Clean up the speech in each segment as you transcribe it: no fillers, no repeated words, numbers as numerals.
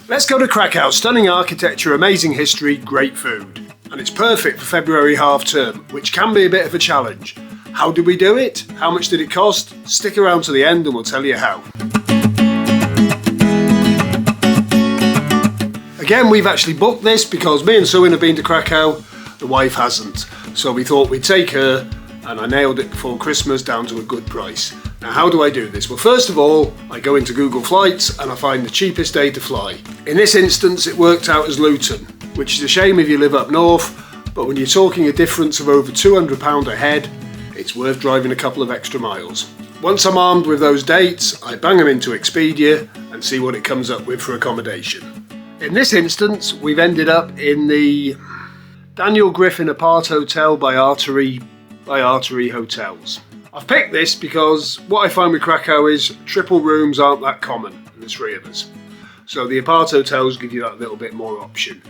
Let's go to Krakow. Stunning architecture, amazing history, great food. And it's perfect for February half term, which can be a bit of a challenge. How did we do it? How much did it cost? Stick around to the end and we'll tell you how. Again, we've actually booked this because me and Suin have been to Krakow, the wife hasn't. So we thought we'd take her, and I nailed it before Christmas down to a good price. Now, how do I do this? Well, first of all, I go into Google Flights and I find the cheapest day to fly. In this instance, it worked out as Luton, which is a shame if you live up north, but when you're talking a difference of over £200 a head, it's worth driving a couple of extra miles. Once I'm armed with those dates, I bang them into Expedia and see what it comes up with for accommodation. In this instance, we've ended up in the Daniel Griffin aparthotel by Artery Hotels. I've picked this because what I find with Krakow is triple rooms aren't that common, and there's 3 of us. So the aparthotels give you that little bit more option.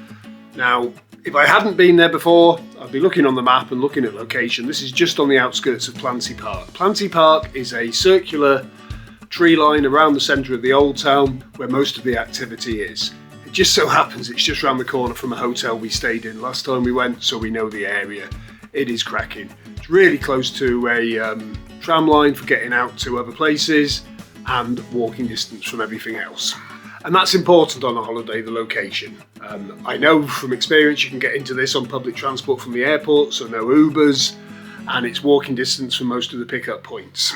Now, if I hadn't been there before, I'd be looking on the map and looking at location. This is just on the outskirts of Planty Park. Planty Park is a circular tree line around the centre of the old town where most of the activity is. It just so happens it's just around the corner from a hotel we stayed in last time we went, so we know the area. It is cracking. It's really close to a tram line for getting out to other places and walking distance from everything else. And that's important on a holiday, the location. I know from experience you can get into this on public transport from the airport, so no Ubers, and it's walking distance from most of the pickup points.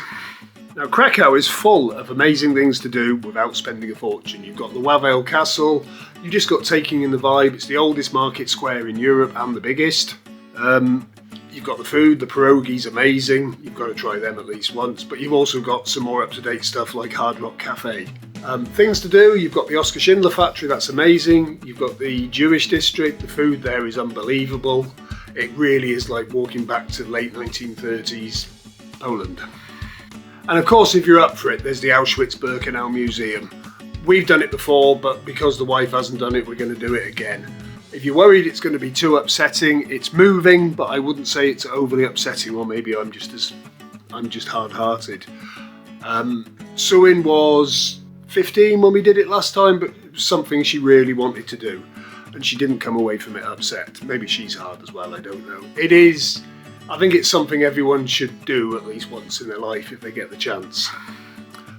Now, Krakow is full of amazing things to do without spending a fortune. You've got the Wawel Castle, you've just got taking in the vibe. It's the oldest market square in Europe and the biggest. You've got the food, the pierogi's amazing. You've got to try them at least once, but you've also got some more up-to-date stuff like Hard Rock Cafe. Things to do, you've got the Oscar Schindler factory, that's amazing. You've got the Jewish district, the food there is unbelievable. It really is like walking back to late 1930s Poland. And of course, if you're up for it, there's the Auschwitz-Birkenau Museum. We've done it before, but because the wife hasn't done it, we're going to do it again. If you're worried it's going to be too upsetting, it's moving, but I wouldn't say it's overly upsetting, or maybe I'm just hard-hearted. Suin was 15 when we did it last time, but it was something she really wanted to do, and she didn't come away from it upset. Maybe she's hard as well, I don't know. I think it's something everyone should do at least once in their life if they get the chance.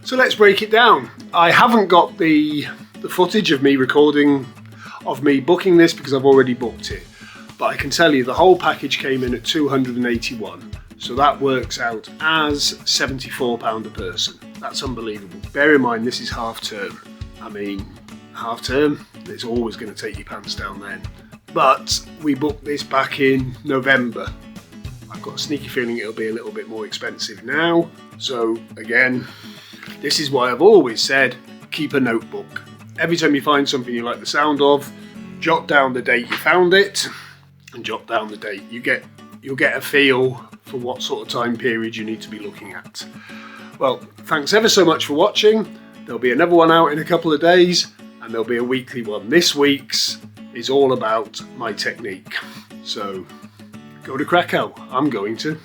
So let's break it down. I haven't got the footage of me booking this because I've already booked it, but I can tell you the whole package came in at £281, so that works out as £74 a person. That's unbelievable. Bear in mind this is half term. I mean, half term, it's always going to take your pants down then. But we booked this back in November. I've got a sneaky feeling it'll be a little bit more expensive now. So again, this is why I've always said, keep a notebook. Every time you find something you like the sound of, jot down the date you found it and jot down the date. You'll get a feel for what sort of time period you need to be looking at. Well, thanks ever so much for watching. There'll be another one out in a couple of days and there'll be a weekly one. This week's is all about my technique. So go to Krakow. I'm going to.